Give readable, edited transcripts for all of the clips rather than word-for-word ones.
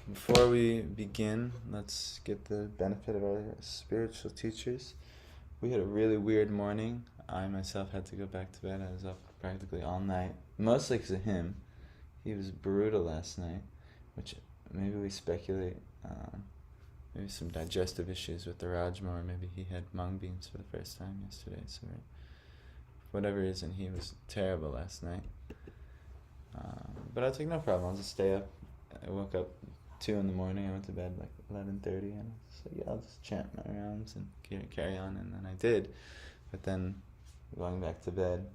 Before we begin, let's get the benefit of our spiritual teachers. We had a really weird morning. I myself had to go back to bed. I was up practically all night, mostly because of him. He was brutal last night, which maybe we speculate, maybe some digestive issues with the Rajma, or maybe he had mung beans for the first time yesterday. So, for whatever reason, he was terrible last night. But I was like, no problem, I'll just stay up. I woke up 2 in the morning. I went to bed like 11:30, and I was like, yeah, I'll just chant my rounds and carry on, and then I did. But then going back to bed,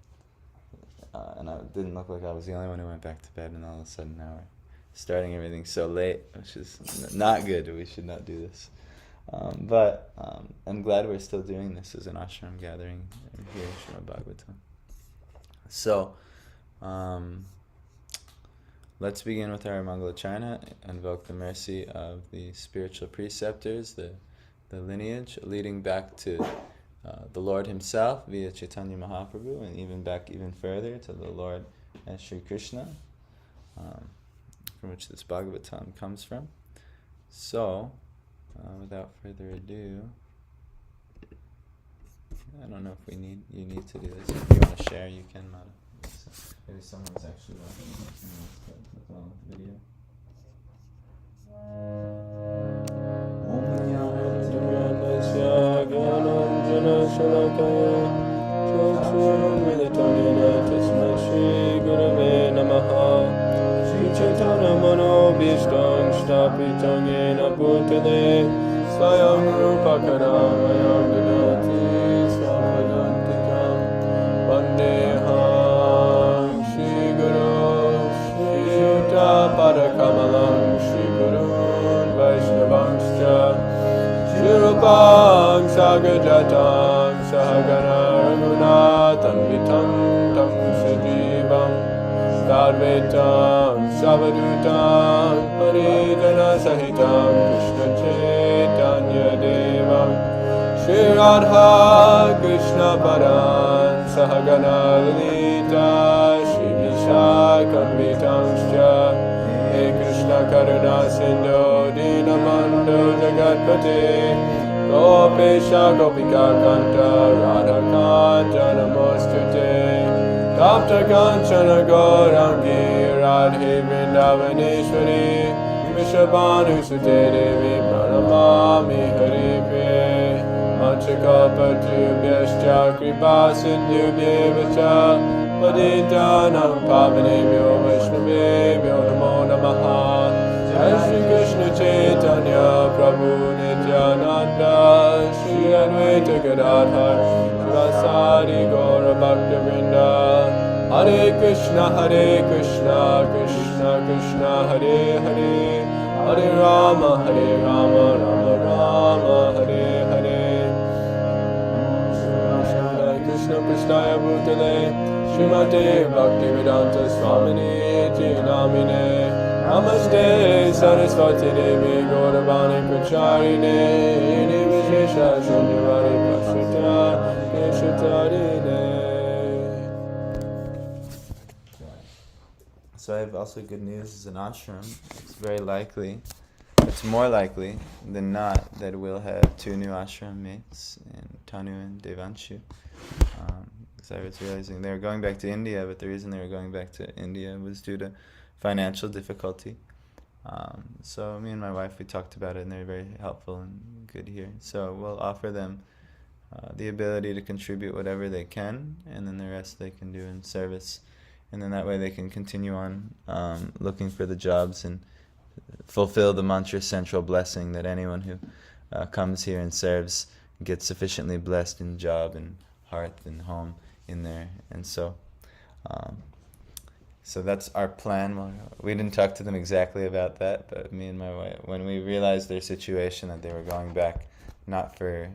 and it didn't look like I was the only one who went back to bed, and all of a sudden now we're starting everything so late, which is not good. We should not do this. But I'm glad we're still doing this as an ashram gathering here in Srimad Bhagavatam. So, let's begin with our Mangalacharna, invoke the mercy of the spiritual preceptors, the lineage, leading back to the Lord himself via Chaitanya Mahaprabhu, and even further to the Lord as Sri Krishna, from which this Bhagavatam comes from. So, without further ado, I don't know if you need to do this. If you want to share, you can, Madam. Maybe someone's actually watching the video. Padakamalam Shri Gurun Vaishnavangscha Shirupam Sagajatam Sahagana Raghunatham Vitam Tam Sajivam Sarvetam Savadutam Parijana Sahitam Krishna Chaitanya Devam Shri Radha Krishna Param Sahagana Lalita Shri Vishakam He Krishna Karuna Sindhu Dinabandhu Jagatpate Gopesha Gopika Kanta Radha Kanta Namostute Tapta Kanchana Gaurangi Radhe Vrindavaneshwari Vishabhanu Sute Devi Pranamami Haripe Manchakalpatubhyascha Kripa Sindhubhyevacha Paditanam Pavanebhyo Vaishnavebhyo Namo Namaha Jai Shri Krishna Chaitanya Prabhu Nityananda Shri Advaita Gadadhar Srivasadi Gaura Bhaktivinoda Hare Krishna Krishna Krishna Hare Hare Hare Rama Rama Rama Hare Hare Krishna Prasthaya Bhutale Srimate Bhaktivedanta Swamini Iti Namine Namaste Saraswati Devi Gauravani Pracharine Ini Vishesha Shunyavadi Prashrita Keshatarine. So I have also good news as an ashram. It's more likely than not that we'll have 2 new ashram mates in Tanu and Devanshu. Because I was realizing they were going back to India, but the reason they were going back to India was due to financial difficulty. So me and my wife, we talked about it, and they're very helpful and good here. So we'll offer them the ability to contribute whatever they can, and then the rest they can do in service. And then that way they can continue on looking for the jobs and fulfill the mantra central blessing that anyone who comes here and serves gets sufficiently blessed in job and heart and home in there. And so that's our plan. Well, we didn't talk to them exactly about that, but me and my wife, when we realized their situation, that they were going back not for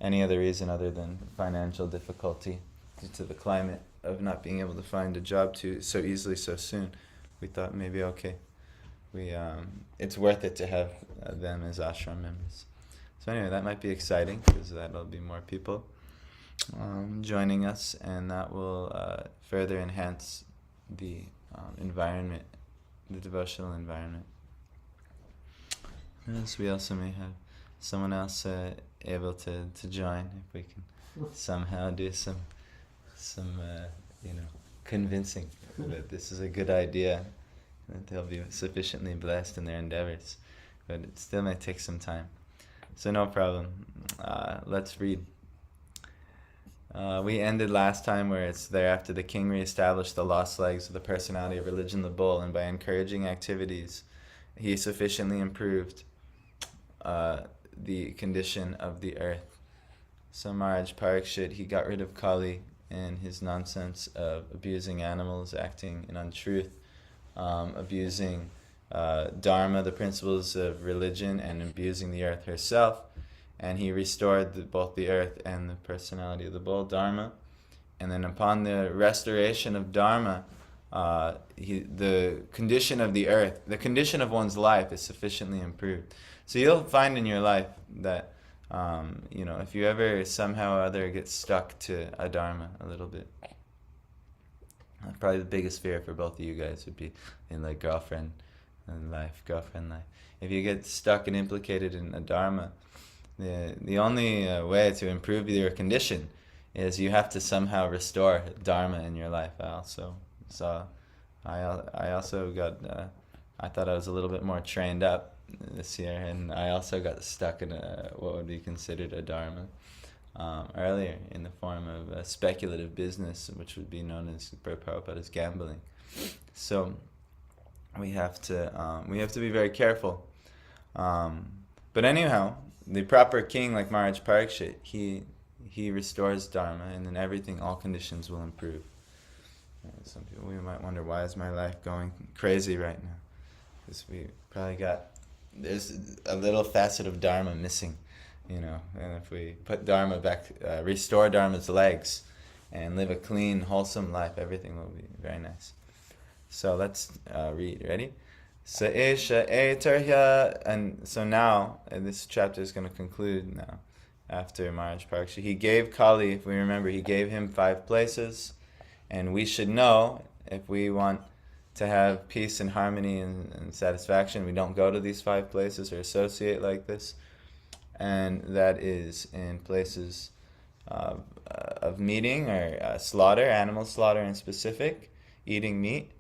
any other reason other than financial difficulty due to the climate of not being able to find a job so easily so soon, we thought maybe it's worth it to have them as ashram members. So anyway, that might be exciting because that'll be more people joining us, and that will further enhance the environment, the devotional environment. Yes, we also may have someone else able to join if we can somehow do some convincing that this is a good idea, that they'll be sufficiently blessed in their endeavors. But it still may take some time. So no problem. Let's read. We ended last time where it's thereafter the king reestablished the lost legs of the personality of religion, the bull, and by encouraging activities, he sufficiently improved the condition of the earth. So Maharaj Parikshit, he got rid of Kali and his nonsense of abusing animals, acting in untruth, abusing Dharma, the principles of religion, and abusing the earth herself. And he restored both the earth and the personality of the bull, Dharma. And then upon the restoration of Dharma, the condition of the earth, the condition of one's life is sufficiently improved. So you'll find in your life that, if you ever somehow or other get stuck to a Dharma a little bit, probably the biggest fear for both of you guys would be in like girlfriend life. If you get stuck and implicated in a Dharma, the only way to improve your condition is you have to somehow restore Dharma in your life. I also got, I thought I was a little bit more trained up this year, and I also got stuck in what would be considered a Dharma earlier, in the form of a speculative business, which would be known as, by Prabhupada, as gambling. So we have to be very careful. But anyhow, the proper king like Maharaj Parikshit, he restores Dharma, and then everything, all conditions will improve. Some people, we might wonder, why is my life going crazy right now? Because we probably there's a little facet of Dharma missing, and if we put Dharma back, restore Dharma's legs, and live a clean, wholesome life, everything will be very nice. So let's read. Ready? Sa esha etarhya, and so now, this chapter is going to conclude now, after Maharaj Parikshit. He gave Kali, if we remember, he gave him 5 places, and we should know, if we want to have peace and harmony and satisfaction, we don't go to these 5 places or associate like this, and that is in places of meeting or slaughter, animal slaughter in specific, eating meat,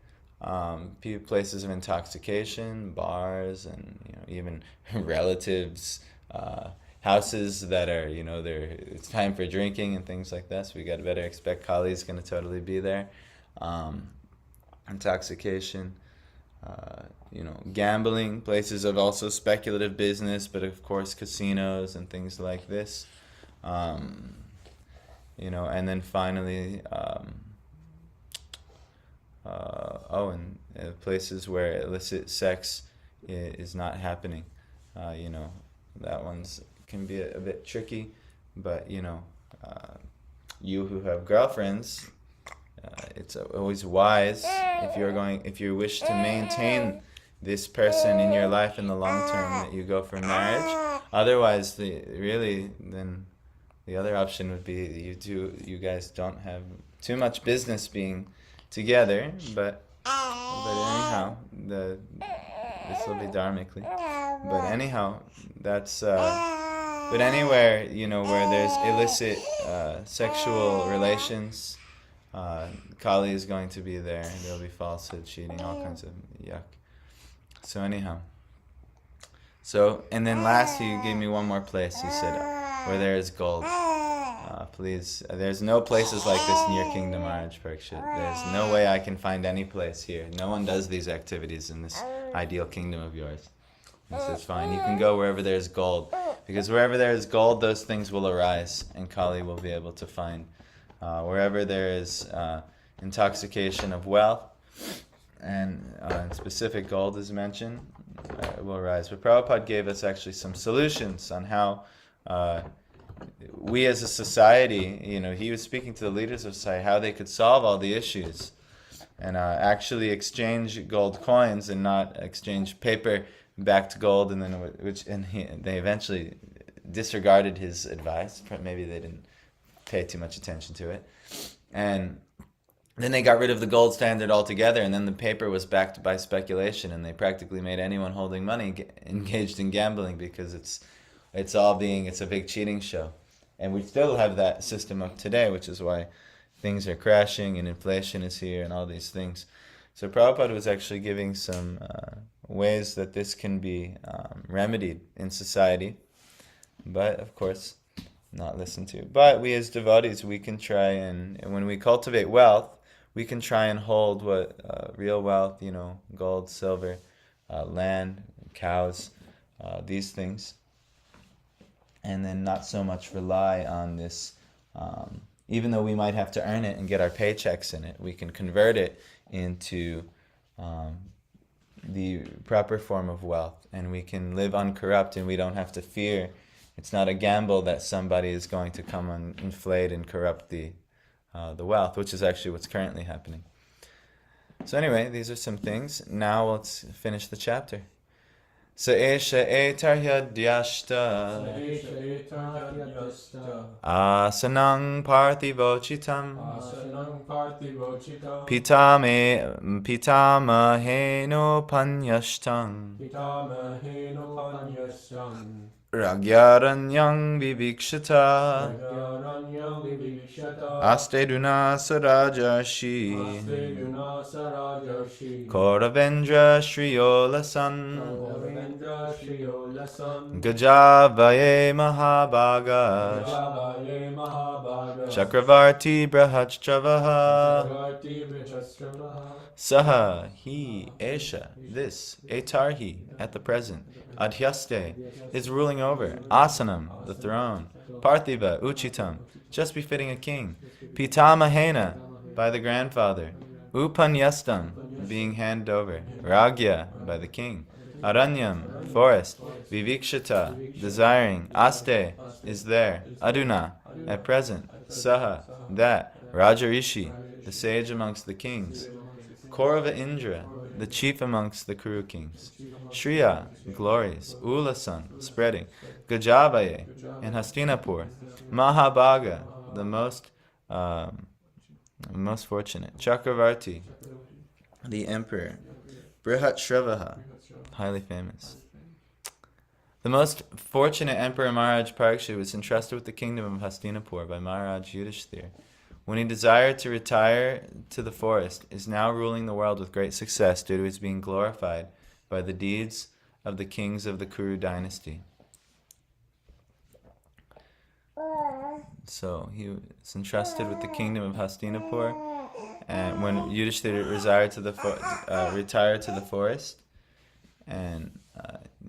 places of intoxication, bars, and even relatives, houses that are it's time for drinking and things like that. So we got to better expect Kali is going to totally be there. Intoxication, gambling, places of also speculative business, but of course casinos and things like this. And then finally, and places where illicit sex is not happening. That one's can be a bit tricky, but you who have girlfriends, it's always wise, if you wish to maintain this person in your life in the long term, that you go for marriage. Otherwise, then the other option would be you guys don't have too much business being together, but anyhow, this will be dharmically. But anyhow, that's but anywhere where there's illicit sexual relations, Kali is going to be there. There'll be falsehood, cheating, all kinds of yuck. So anyhow, and then last he gave me one more place. He said, where there is gold. Please, there's no places like this in your kingdom, Maharaj Parikshit. There's no way I can find any place here. No one does these activities in this ideal kingdom of yours. He says, fine, you can go wherever there's gold. Because wherever there is gold, those things will arise, and Kali will be able to find. Wherever there is intoxication of wealth, and specific gold is mentioned, it will arise. But Prabhupada gave us actually some solutions on how we as a society, he was speaking to the leaders of society, how they could solve all the issues and actually exchange gold coins and not exchange paper-backed gold, and then they eventually disregarded his advice. Maybe they didn't pay too much attention to it. And Then they got rid of the gold standard altogether, and then the paper was backed by speculation, and they practically made anyone holding money engaged in gambling, because it's a big cheating show. And we still have that system up today, which is why things are crashing and inflation is here and all these things. So Prabhupada was actually giving some ways that this can be remedied in society, but of course not listened to. But we as devotees, we can try, and when we cultivate wealth, we can try and hold what real wealth, gold, silver, land, cows, these things, and then not so much rely on this. Even though we might have to earn it and get our paychecks in it, we can convert it into the proper form of wealth, and we can live uncorrupt, and we don't have to fear. It's not a gamble that somebody is going to come and inflate and corrupt the wealth, which is actually what's currently happening. So anyway, these are some things. Now let's finish the chapter. Sa esha etarhyadyashta asanang parthivochitam pitamaheno panyashtang Ragyaranyang vivikshata Asteduna sarajashi Koravendra shriyolasan Gajavaye mahabhaga Chakravarti brahachtravaha Saha, he, Esha, this, Etarhi, at the present, Adhyaste, is ruling over, Asanam, the throne, Parthiva, Uchitam, just befitting a king, Pitamahena, by the grandfather, Upanyastam, being handed over, Ragya, by the king, Aranyam, forest, Vivikshata, desiring, Aste, is there, Aduna, at present, Saha, that, Rajarishi, the sage amongst the kings, Kaurava Indra, the chief amongst the Kuru kings, Shriya, glories, Ulasan, spreading, Gajavaye, and Hastinapur, Mahabhaga, the most fortunate, Chakravarti, the emperor, Brihatshrevaha, highly famous. The most fortunate Emperor Maharaj Parikshit was entrusted with the kingdom of Hastinapur by Maharaj Yudhishthira. When he desired to retire to the forest, is now ruling the world with great success due to his being glorified by the deeds of the kings of the Kuru dynasty. So he was entrusted with the kingdom of Hastinapur, and when Yudhishthira retired to the forest, and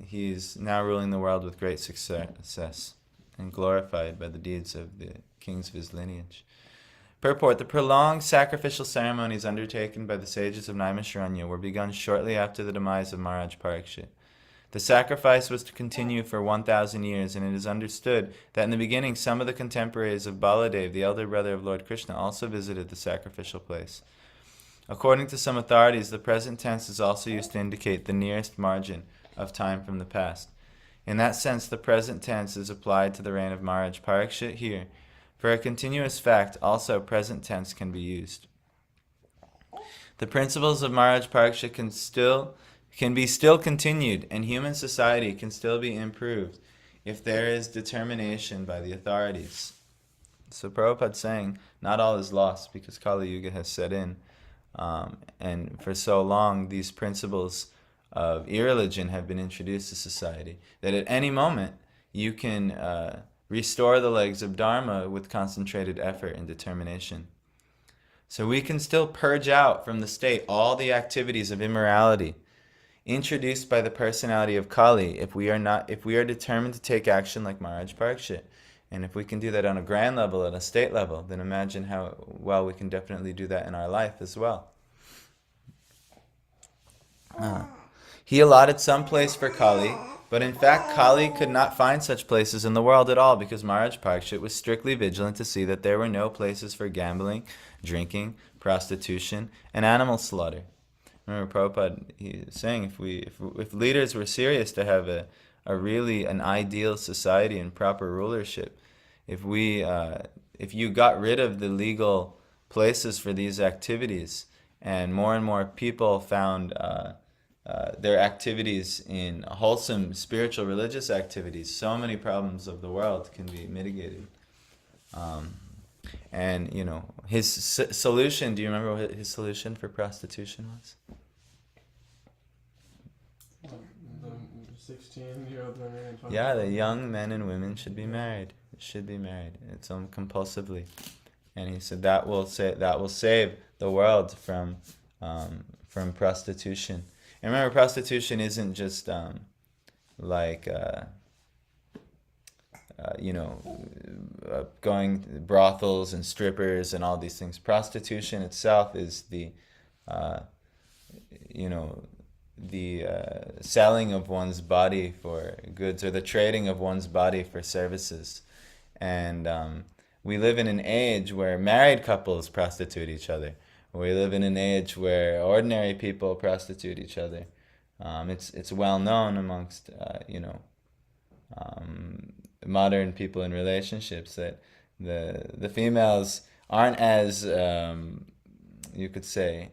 he's now ruling the world with great success and glorified by the deeds of the kings of his lineage. Purport: the prolonged sacrificial ceremonies undertaken by the sages of Naimisharanya were begun shortly after the demise of Maharaj Parikshit. The sacrifice was to continue for 1,000 years, and it is understood that in the beginning some of the contemporaries of Baladev, the elder brother of Lord Krishna, also visited the sacrificial place. According to some authorities, the present tense is also used to indicate the nearest margin of time from the past. In that sense, the present tense is applied to the reign of Maharaj Parikshit here. For a continuous fact, also present tense can be used. The principles of Maharaj Parikshit can be still continued, and human society can still be improved if there is determination by the authorities. So Prabhupada saying, not all is lost because Kali Yuga has set in. And for so long, these principles of irreligion have been introduced to society, that at any moment you can restore the legs of Dharma with concentrated effort and determination. So we can still purge out from the state all the activities of immorality introduced by the personality of Kali if we are determined to take action like Maharaj Parikshit. And if we can do that on a grand level, at a state level, then imagine how well we can definitely do that in our life as well. He allotted some place for Kali, but in fact Kali could not find such places in the world at all because Maharaj Parikshit was strictly vigilant to see that there were no places for gambling, drinking, prostitution, and animal slaughter. Remember Prabhupada, he was saying if leaders were serious to have an ideal society and proper rulership, if you got rid of the legal places for these activities, and more people found their activities in wholesome spiritual religious activities, so many problems of the world can be mitigated. And his solution, do you remember what his solution for prostitution was? The 16-year-old women and 20. Yeah, the young men and women should be married. Should be married. It's compulsively. And he said that will save the world from prostitution. And remember, prostitution isn't just going to brothels and strippers and all these things. Prostitution itself is the selling of one's body for goods, or the trading of one's body for services. And we live in an age where married couples prostitute each other. We live in an age where ordinary people prostitute each other. It's well known amongst modern people in relationships that the females aren't as you could say,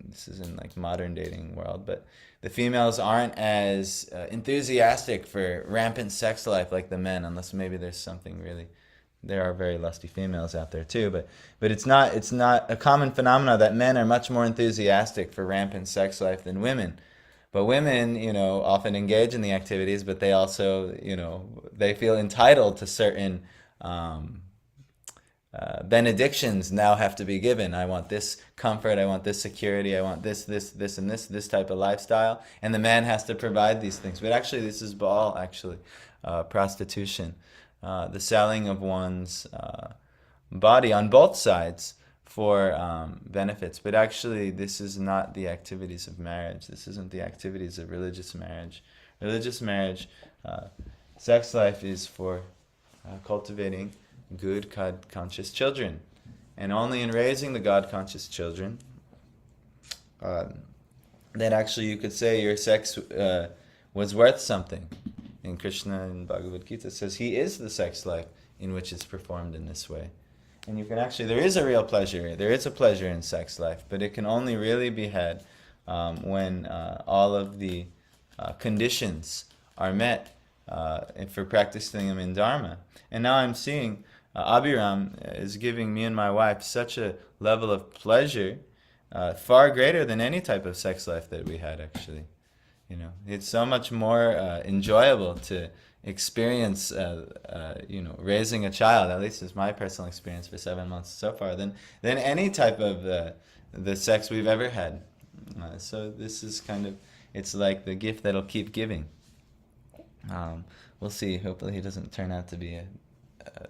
this is in like modern dating world, but the females aren't as enthusiastic for rampant sex life like the men, unless maybe there's something really. There are very lusty females out there too, but it's not a common phenomenon that men are much more enthusiastic for rampant sex life than women. But women, often engage in the activities, but they also, they feel entitled to certain benedictions now have to be given. I want this comfort, I want this security, I want this, and this type of lifestyle, and the man has to provide these things. But actually, this is all prostitution. The selling of one's body on both sides for benefits. But actually, this is not the activities of marriage. This isn't the activities of religious marriage. Religious marriage, sex life is for cultivating good, God-conscious children. And only in raising the God-conscious children, that actually you could say your sex was worth something. And Krishna in Bhagavad Gita says he is the sex life in which it's performed in this way. And you can actually, there is a real pleasure, there is a pleasure in sex life, but it can only really be had when all of the conditions are met for practicing them in Dharma. And now I'm seeing Abhiram is giving me and my wife such a level of pleasure, far greater than any type of sex life that we had actually. It's so much more enjoyable to experience, raising a child. At least it's my personal experience for 7 months so far. Than any type of the sex we've ever had. So this is it's like the gift that'll keep giving. We'll see. Hopefully he doesn't turn out to be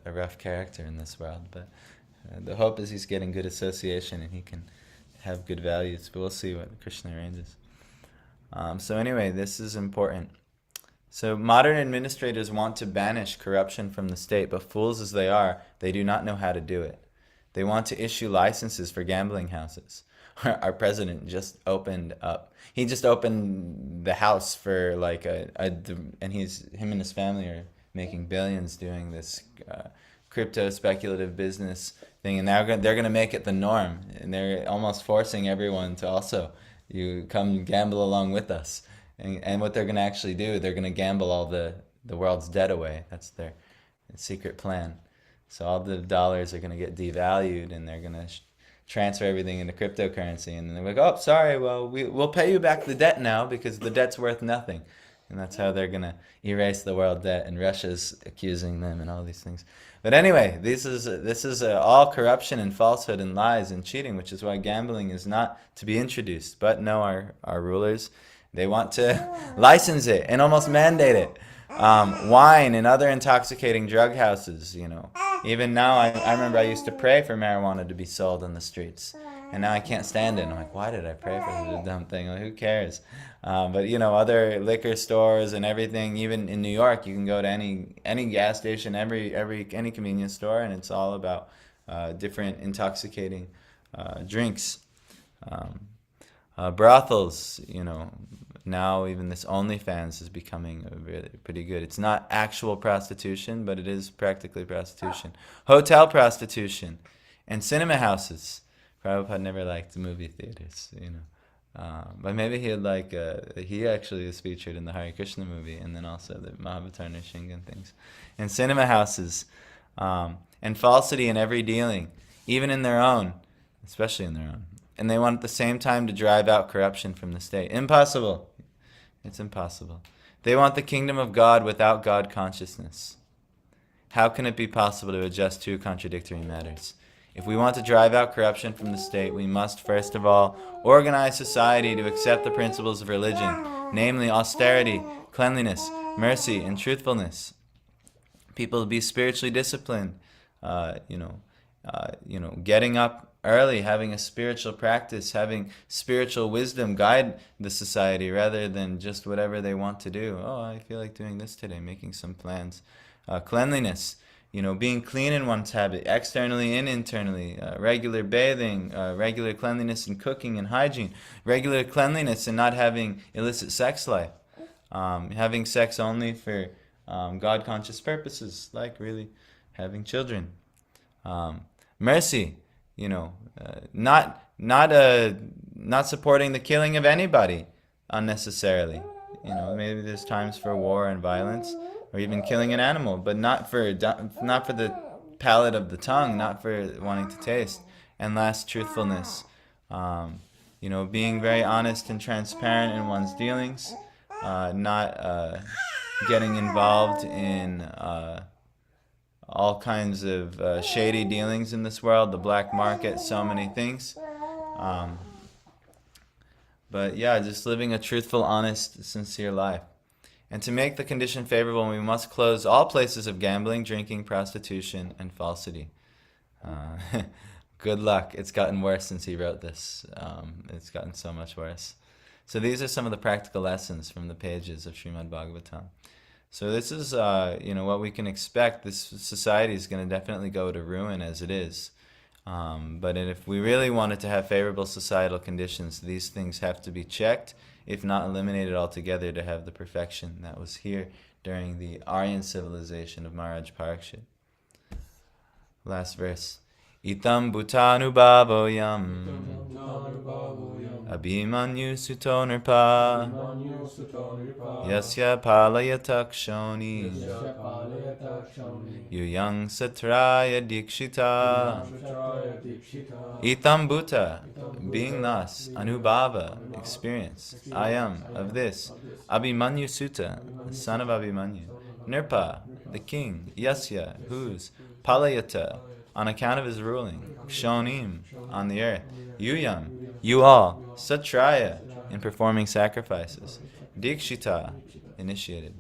a rough character in this world. But the hope is he's getting good association and he can have good values. But we'll see what Krishna arranges. So anyway, this is important. So modern administrators want to banish corruption from the state, but fools as they are, they do not know how to do it. They want to issue licenses for gambling houses. Our president just opened up. He just opened the house for and him and his family are making billions doing this crypto speculative business thing, and now they're going to make it the norm, and they're almost forcing everyone to also come gamble along with us. And what they're going to actually do, they're going to gamble all the world's debt away. That's their secret plan. So all the dollars are going to get devalued, and they're going to transfer everything into cryptocurrency. And then they're like, oh, sorry, well, we'll pay you back the debt now because the debt's worth nothing. And that's how they're going to erase the world debt. And Russia's accusing them and all these things. But anyway, this is all corruption and falsehood and lies and cheating, which is why gambling is not to be introduced. But no, our rulers, they want to license it and almost mandate it. Wine and other intoxicating drug houses, Even now, I remember I used to pray for marijuana to be sold in the streets. And now I can't stand it. And I'm like, why did I pray for such a dumb thing? Like, who cares? But other liquor stores and everything, even in New York, you can go to any gas station, any convenience store, and it's all about different intoxicating drinks. Brothels, now even this OnlyFans is becoming really pretty good. It's not actual prostitution, but it is practically prostitution. Hotel prostitution and cinema houses. Prabhupada never liked movie theaters, but maybe he actually is featured in the Hare Krishna movie, and then also the Mahavatar Nrsinga and things. And cinema houses, and falsity in every dealing, even in their own, especially in their own. And they want at the same time to drive out corruption from the state. Impossible. It's impossible. They want the kingdom of God without God consciousness. How can it be possible to adjust two contradictory matters? If we want to drive out corruption from the state, we must first of all organize society to accept the principles of religion, namely austerity, cleanliness, mercy, and truthfulness. People to be spiritually disciplined, getting up early, having a spiritual practice, having spiritual wisdom guide the society rather than just whatever they want to do. Oh, I feel like doing this today, making some plans. Cleanliness, being clean in one's habit, externally and internally, regular bathing, regular cleanliness in cooking and hygiene, regular cleanliness and not having illicit sex life, having sex only for God-conscious purposes, like really having children. Mercy, not supporting the killing of anybody unnecessarily. Maybe there's times for war and violence, or even killing an animal, but not for the palate of the tongue, not for wanting to taste. And last, truthfulness. Being very honest and transparent in one's dealings, not getting involved in all kinds of shady dealings in this world, the black market, so many things. But yeah, just living a truthful, honest, sincere life. And to make the condition favorable, we must close all places of gambling, drinking, prostitution, and falsity. Good luck. It's gotten worse since he wrote this. It's gotten so much worse. So these are some of the practical lessons from the pages of Srimad Bhagavatam. So this is, what we can expect. This society is going to definitely go to ruin as it is. But if we really wanted to have favorable societal conditions, these things have to be checked, if not eliminated altogether, to have the perfection that was here during the Aryan civilization of Maharaj Parikshit. Last verse. Itam bhutanubhavoyam abhimanyu suto nirpa yasya palayatakshoni yuyang satraya dikshita. Itam bhuta, being thus, anubhava, experience, ayam, of this, Abhimanyu Sutta, son of Abhimanyu, Nirpa, the king, Yasya, whose, Palayata, on account of his ruling, Kshonim, on the earth, Yuyam, you all, Satraya, in performing sacrifices, Dikshita, initiated.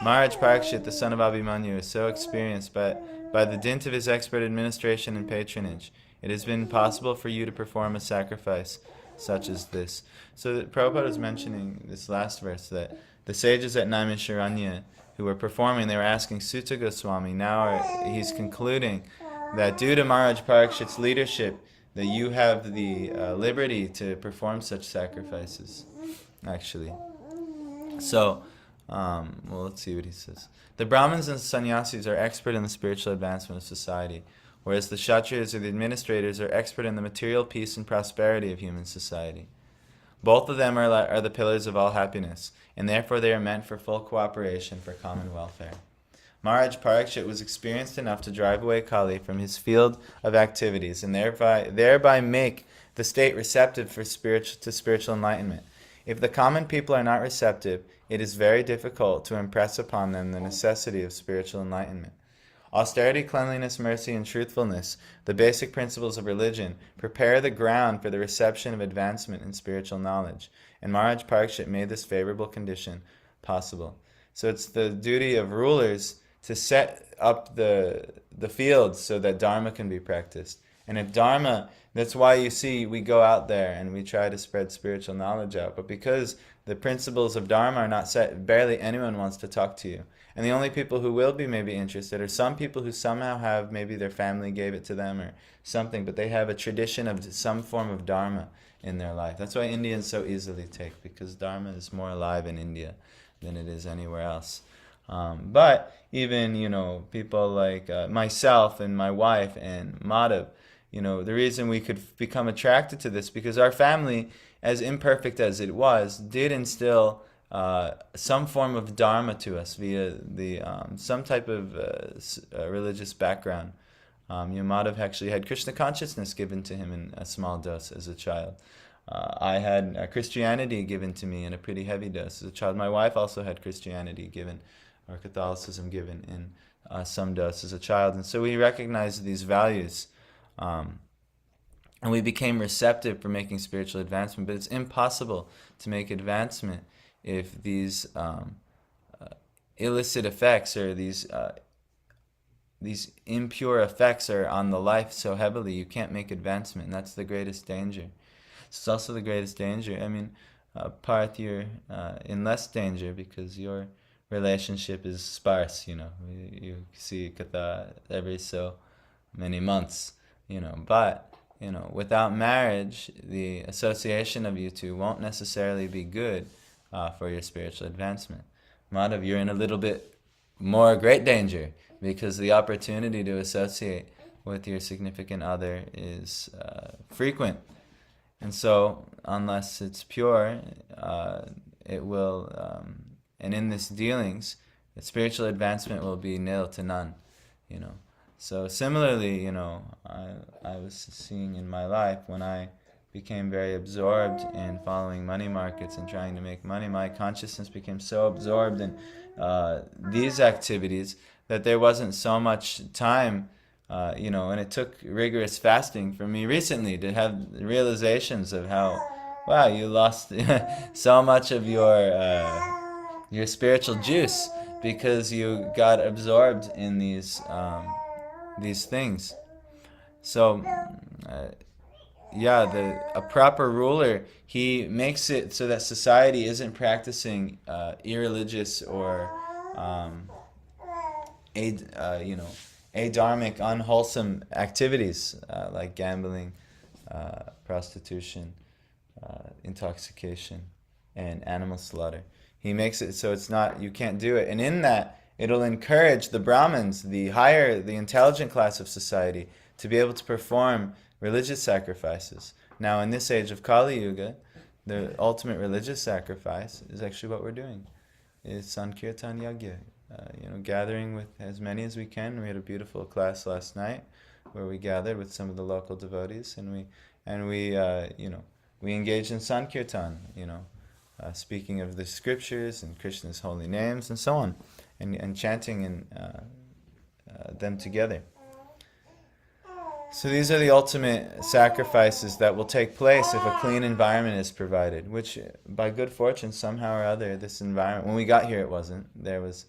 Maharaj Parikshit, the son of Abhimanyu, is so experienced, but by the dint of his expert administration and patronage, it has been possible for you to perform a sacrifice such as this. So Prabhupada is mentioning this last verse, that the sages at Naimisharanya who were performing, they were asking Sutta Goswami. Now he's concluding that due to Maharaj Parikshit's leadership, that you have the liberty to perform such sacrifices, actually. So, let's see what he says. The Brahmins and sannyasis are expert in the spiritual advancement of society, whereas the Kshatriyas or the administrators are expert in the material peace and prosperity of human society. Both of them are the pillars of all happiness, and therefore they are meant for full cooperation for common welfare. Maharaj Parikshit was experienced enough to drive away Kali from his field of activities and thereby make the state receptive to spiritual enlightenment. If the common people are not receptive, it is very difficult to impress upon them the necessity of spiritual enlightenment. Austerity, cleanliness, mercy, and truthfulness, the basic principles of religion, prepare the ground for the reception of advancement in spiritual knowledge. And Maharaj Parikshit made this favorable condition possible. So it's the duty of rulers to set up the fields so that Dharma can be practiced. And if Dharma, that's why you see we go out there and we try to spread spiritual knowledge out. But because the principles of Dharma are not set, barely anyone wants to talk to you. And the only people who will be maybe interested are some people who somehow have, maybe their family gave it to them or something, but they have a tradition of some form of Dharma in their life. That's why Indians so easily take, because Dharma is more alive in India than it is anywhere else. But even, people like myself and my wife and Madhav, the reason we could become attracted to this, because our family, as imperfect as it was, did instill some form of dharma to us via the some type of religious background. Madhav actually had Krishna consciousness given to him in a small dose as a child. I had Christianity given to me in a pretty heavy dose as a child. My wife also had Christianity given, or Catholicism given in some dose as a child. And so we recognized these values. And we became receptive for making spiritual advancement. But it's impossible to make advancement if these illicit effects, or these impure effects, are on the life so heavily. You can't make advancement, and that's the greatest danger. It's also the greatest danger. I mean, Parth, you're in less danger because your relationship is sparse. You see Katha every so many months. But without marriage, the association of you two won't necessarily be good for your spiritual advancement. Madhav, you're in a little bit more great danger, because the opportunity to associate with your significant other is frequent. And so, unless it's pure, it will, and in this dealings, spiritual advancement will be nil to none, So similarly, I was seeing in my life, when I became very absorbed in following money markets and trying to make money, my consciousness became so absorbed in these activities that there wasn't so much time, and it took rigorous fasting for me recently to have realizations of how, wow, you lost so much of your spiritual juice because you got absorbed in these things. So, a proper ruler, he makes it so that society isn't practicing irreligious or adharmic, unwholesome activities like gambling, prostitution, intoxication, and animal slaughter. He makes it so it's not, you can't do it. And in that, it'll encourage the Brahmins, the intelligent class of society, to be able to perform religious sacrifices. Now, in this age of Kali Yuga, the ultimate religious sacrifice is actually what we're doing. It's Sankirtan Yagya. Gathering with as many as we can. We had a beautiful class last night where we gathered with some of the local devotees, and we engaged in Sankirtan, speaking of the scriptures and Krishna's holy names and so on, and chanting them together. So these are the ultimate sacrifices that will take place if a clean environment is provided, which by good fortune, somehow or other, this environment, when we got here it wasn't. There was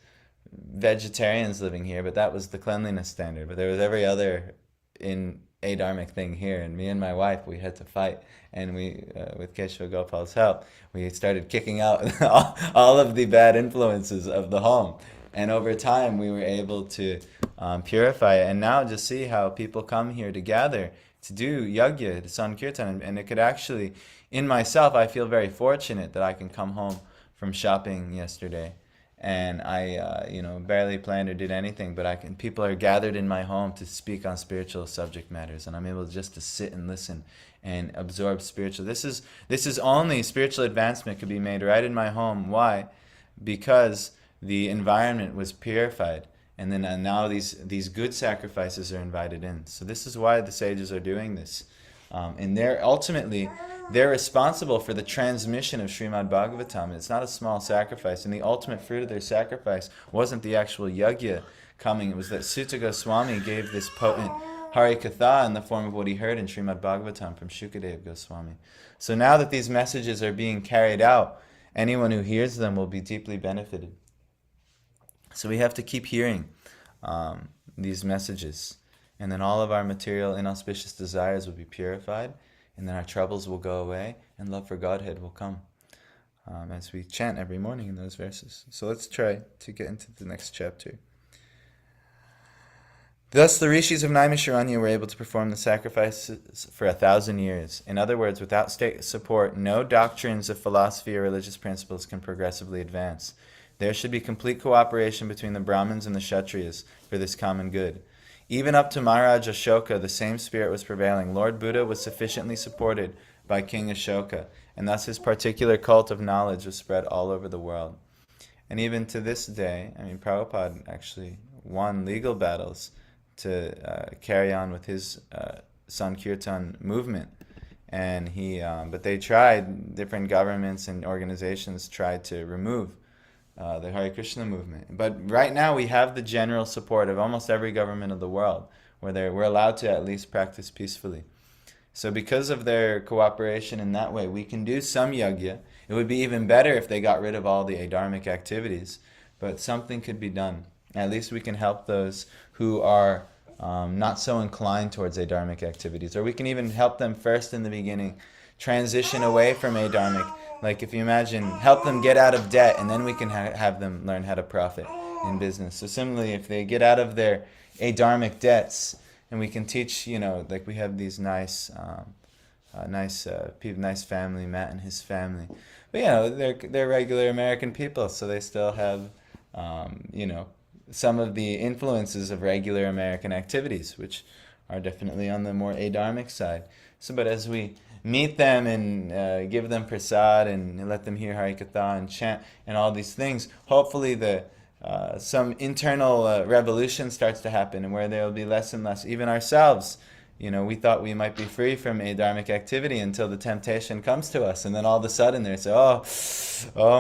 vegetarians living here, but that was the cleanliness standard. But there was every other adharmic thing here, and me and my wife, we had to fight, and we, with Keshava Gopal's help, we started kicking out all of the bad influences of the home. And over time, we were able to purify it. And now just see how people come here to gather to do yagya, to Sankirtan. And it could actually, in myself, I feel very fortunate that I can come home from shopping yesterday. And I, barely planned or did anything, but people are gathered in my home to speak on spiritual subject matters. And I'm able just to sit and listen and absorb spiritual. This is only spiritual advancement could be made right in my home. Why? Because the environment was purified, and then now these good sacrifices are invited in. So this is why the sages are doing this, and they're responsible for the transmission of Srimad Bhagavatam. It's not a small sacrifice, and the ultimate fruit of their sacrifice wasn't the actual yagya coming. It was that Sutta Goswami gave this potent Hari Katha in the form of what he heard in Srimad Bhagavatam from Shukadeva Goswami. So now that these messages are being carried out, anyone who hears them will be deeply benefited. So we have to keep hearing these messages, and then all of our material inauspicious desires will be purified, and then our troubles will go away, and love for Godhead will come, as we chant every morning in those verses. So let's try to get into the next chapter. Thus the rishis of Naimisharanya were able to perform the sacrifices for 1,000 years. In other words, without state support, no doctrines of philosophy or religious principles can progressively advance. There should be complete cooperation between the Brahmins and the Kshatriyas for this common good. Even up to Maharaj Ashoka, the same spirit was prevailing. Lord Buddha was sufficiently supported by King Ashoka, and thus his particular cult of knowledge was spread all over the world. And even to this day, Prabhupada actually won legal battles to carry on with his Sankirtan movement. And but they tried, different governments and organizations tried to remove the Hare Krishna movement. But right now we have the general support of almost every government of the world, where we're allowed to at least practice peacefully. So because of their cooperation in that way, we can do some yajna. It would be even better if they got rid of all the adharmic activities, but something could be done. At least we can help those who are not so inclined towards adharmic activities. Or we can even help them first in the beginning, transition away from adharmic. Like if you imagine, help them get out of debt, and then we can have them learn how to profit in business. So similarly, if they get out of their adharmic debts, and we can teach, like we have these nice people, nice family, Matt and his family. But they're regular American people, so they still have, some of the influences of regular American activities, which are definitely on the more adharmic side. So, but as we meet them and give them prasad and let them hear Harikatha and chant and all these things, hopefully some internal revolution starts to happen, and where there will be less and less. Even ourselves, we thought we might be free from adharmic activity until the temptation comes to us, and then all of a sudden they say, oh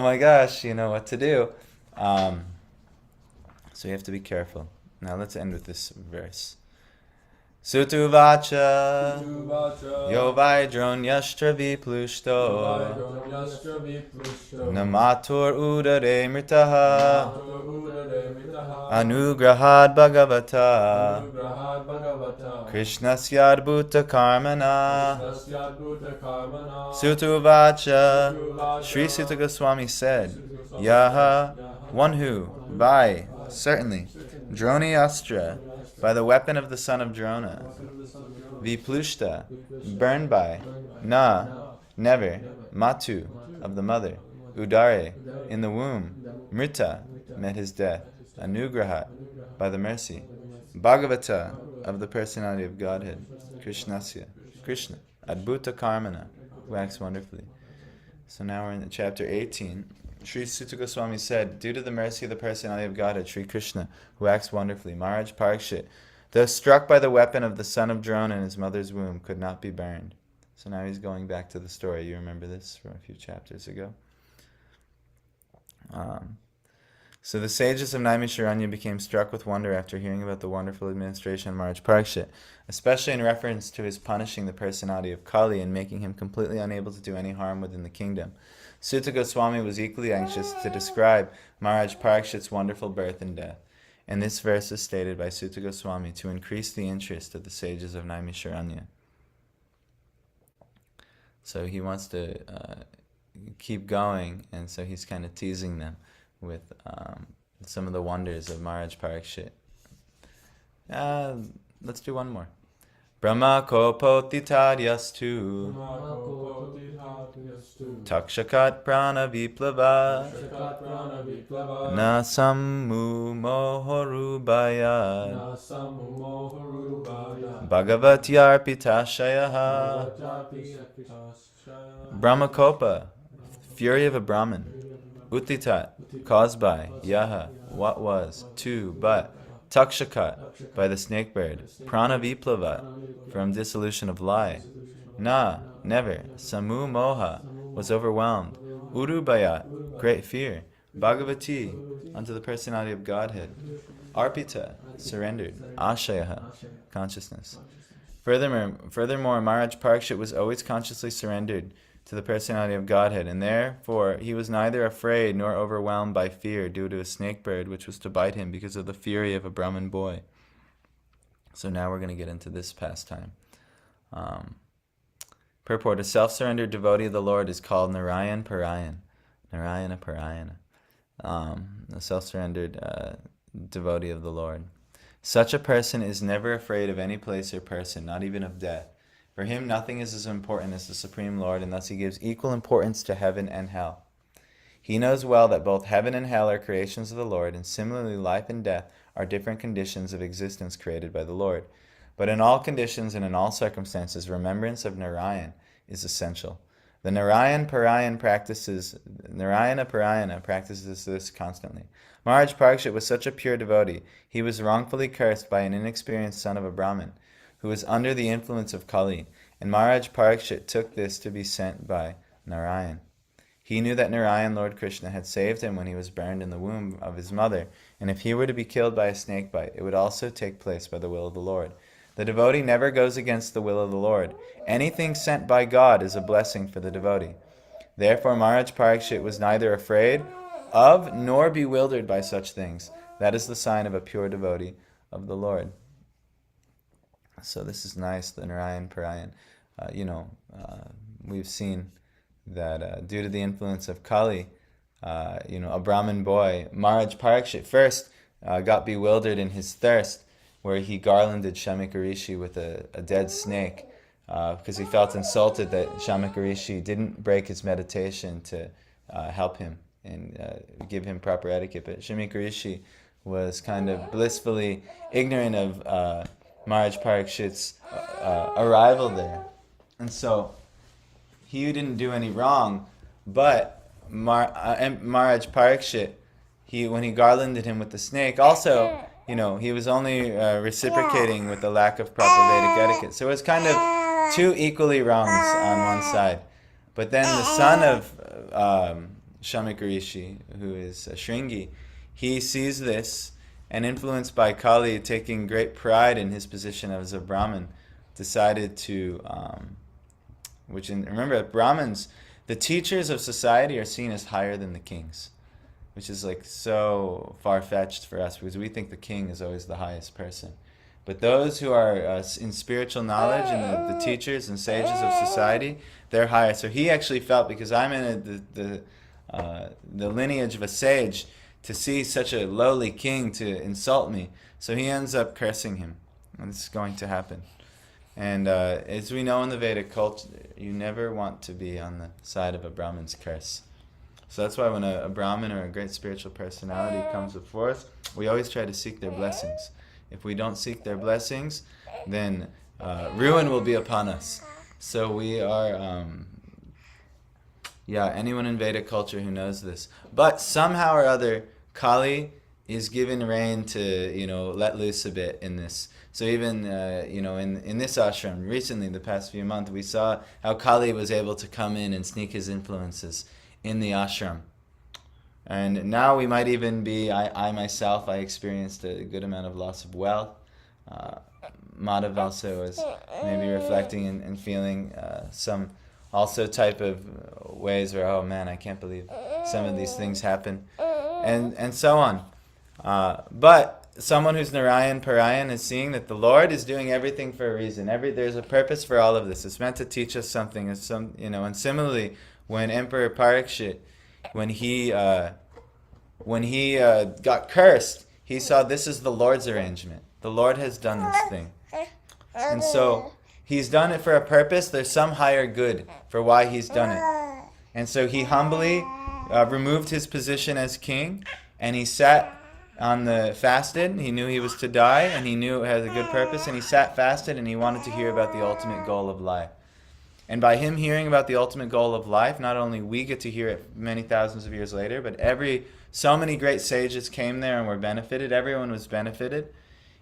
my gosh, what to do. So you have to be careful. Now let's end with this verse. Sutuvacha Yovaidronyashtra viplushto Namatur udare mritaha Anugrahad Bhagavata Krishnasya adbhuta karmana. Sutuvacha, Sri Sutta Goswami said, Yaha, one who, by, certainly, Droni Astra, by the weapon of the son of Drona, Viplushta, burned by, Na, never, Matu, of the mother, Udare, in the womb, Mrita, met his death, Anugrahat, by the mercy, Bhagavata, of the personality of Godhead, Krishnasya, Krishna, Adbhuta Karmana, who acts wonderfully. So now we're in chapter 18. Sri Sutta Goswami said, due to the mercy of the personality of Godhead, Sri Krishna, who acts wonderfully, Maharaj Parikshit, though struck by the weapon of the son of Drona in his mother's womb, could not be burned. So now he's going back to the story. You remember this from a few chapters ago. So the sages of Naimisharanya became struck with wonder after hearing about the wonderful administration of Maharaj Parikshit, especially in reference to his punishing the personality of Kali and making him completely unable to do any harm within the kingdom. Sutta Goswami was equally anxious to describe Maharaj Parikshit's wonderful birth and death. And this verse is stated by Sutta Goswami to increase the interest of the sages of Naimisharanya. So he wants to keep going, and so he's kind of teasing them with some of the wonders of Maharaj Parikshit. Let's do one more. Brahma kopotitadyastu Takshakat prana viplava Na sammu mohorubaya Bhagavatyarpitashaya. Brahmakopa, fury of a Brahmin. Utitat, caused by. Yaha, what was. Tu, but. Takshakat, by the snake bird. Pranaviplava, from dissolution of lie. Na, never. Samu moha, was overwhelmed. Urubayat, great fear. Bhagavati, unto the personality of Godhead. Arpita, surrendered. Ashayaha, consciousness. Furthermore, Maharaj Parikshit was always consciously surrendered to the personality of Godhead, and therefore he was neither afraid nor overwhelmed by fear due to a snake bird which was to bite him because of the fury of a Brahmin boy. So now we're going to get into this pastime. Purport: a self-surrendered devotee of the Lord is called Narayan Parayan. Narayana Parayana. A self-surrendered devotee of the Lord. Such a person is never afraid of any place or person, not even of death. For him, nothing is as important as the Supreme Lord, and thus he gives equal importance to heaven and hell. He knows well that both heaven and hell are creations of the Lord, and similarly life and death are different conditions of existence created by the Lord. But in all conditions and in all circumstances, remembrance of Narayan is essential. The Narayana Parayana practices this constantly. Maharaj Parikshit was such a pure devotee, he was wrongfully cursed by an inexperienced son of a Brahmin, who was under the influence of Kali, and Maharaj Parikshit took this to be sent by Narayan. He knew that Narayan, Lord Krishna, had saved him when he was burned in the womb of his mother, and if he were to be killed by a snake bite, it would also take place by the will of the Lord. The devotee never goes against the will of the Lord. Anything sent by God is a blessing for the devotee. Therefore, Maharaj Parikshit was neither afraid of nor bewildered by such things. That is the sign of a pure devotee of the Lord. So this is nice, the Narayan Parayan. We've seen that due to the influence of Kali, a Brahmin boy, Maharaj Parikshit first got bewildered in his thirst, where he garlanded Shamika Rishi with a dead snake because he felt insulted that Shamika Rishi didn't break his meditation to help him and give him proper etiquette. But Shamika Rishi was kind of blissfully ignorant of Maharaj Parikshit's arrival there. And so he didn't do any wrong, but Maharaj Parikshit, when he garlanded him with the snake, also, he was only reciprocating with the lack of proper Vedic etiquette. So it was kind of two equally wrongs on one side. But then the son of Shamika Rishi, who is Shringi, he sees this, and influenced by Kali, taking great pride in his position as a Brahmin, decided to, remember, Brahmins, the teachers of society are seen as higher than the kings, which is like so far-fetched for us because we think the king is always the highest person. But those who are in spiritual knowledge and the teachers and sages of society, they're higher. So he actually felt, because I'm in the lineage of a sage, to see such a lowly king to insult me. So he ends up cursing him. And this is going to happen. And as we know in the Vedic culture, you never want to be on the side of a Brahmin's curse. So that's why when a Brahmin or a great spiritual personality comes before us, we always try to seek their blessings. If we don't seek their blessings, then ruin will be upon us. So we are, anyone in Vedic culture who knows this. But somehow or other, Kali is given rein to, let loose a bit in this. So even, in this ashram, recently, the past few months, we saw how Kali was able to come in and sneak his influences in the ashram. And now we might even be, I myself, I experienced a good amount of loss of wealth. Madhav also was maybe reflecting and feeling some also type of ways where, oh man, I can't believe some of these things happen. And so on. But someone who's Narayan Parayan is seeing that the Lord is doing everything for a reason. There's a purpose for all of this. It's meant to teach us something. And similarly, when Emperor Parikshit, when he got cursed, he saw this is the Lord's arrangement. The Lord has done this thing. And so he's done it for a purpose. There's some higher good for why he's done it. And so he humbly removed his position as king, and he sat on the fasted. He knew he was to die, and he knew it had a good purpose, and he sat fasted, and he wanted to hear about the ultimate goal of life. And by him hearing about the ultimate goal of life, not only we get to hear it many thousands of years later, but so many great sages came there and were benefited. Everyone was benefited,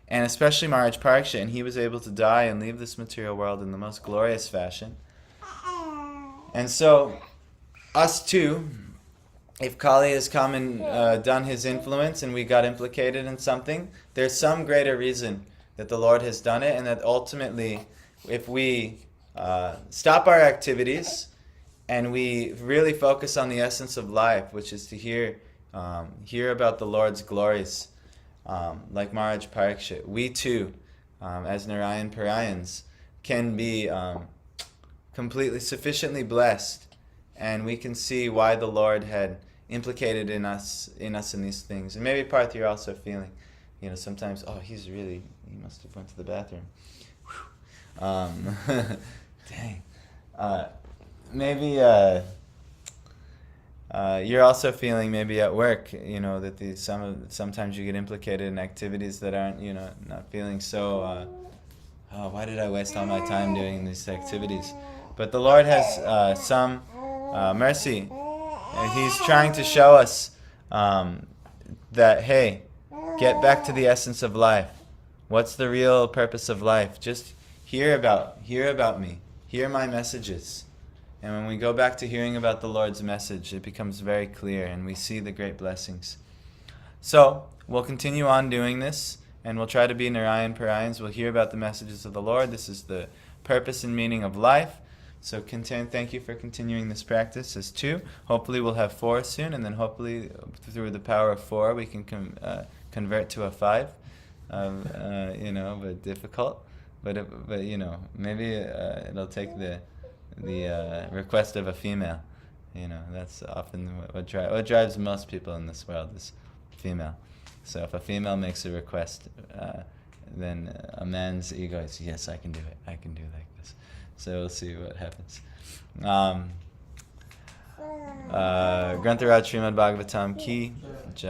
and especially Maharaj Parikshit, and he was able to die and leave this material world in the most glorious fashion. And so, us too, if Kali has come and done his influence and we got implicated in something, there's some greater reason that the Lord has done it, and that ultimately, if we stop our activities and we really focus on the essence of life, which is to hear about the Lord's glories, like Maharaj Parikshit, we too, as Narayan Parayans, can be completely sufficiently blessed, and we can see why the Lord had implicated in us in these things. And maybe Parth, you're also feeling, sometimes, he must have went to the bathroom. Dang. Maybe you're also feeling maybe at work, that sometimes you get implicated in activities that aren't, not feeling so, oh, why did I waste all my time doing these activities? But the Lord has some mercy. And He's trying to show us that, hey, get back to the essence of life. What's the real purpose of life? Just hear about me. Hear my messages. And when we go back to hearing about the Lord's message, it becomes very clear and we see the great blessings. So, we'll continue on doing this, and we'll try to be Narayan Parayans. We'll hear about the messages of the Lord. This is the purpose and meaning of life. So thank you for continuing this practice as 2. Hopefully we'll have 4 soon, and then hopefully through the power of 4 we can convert to a 5. But difficult. But maybe it'll take the request of a female. That's often what drives most people in this world is female. So if a female makes a request, then a man's ego is, yes, I can do it. I can do like this. So we'll see what happens. Grantharaj Srimad Bhagavatam Ki Jai.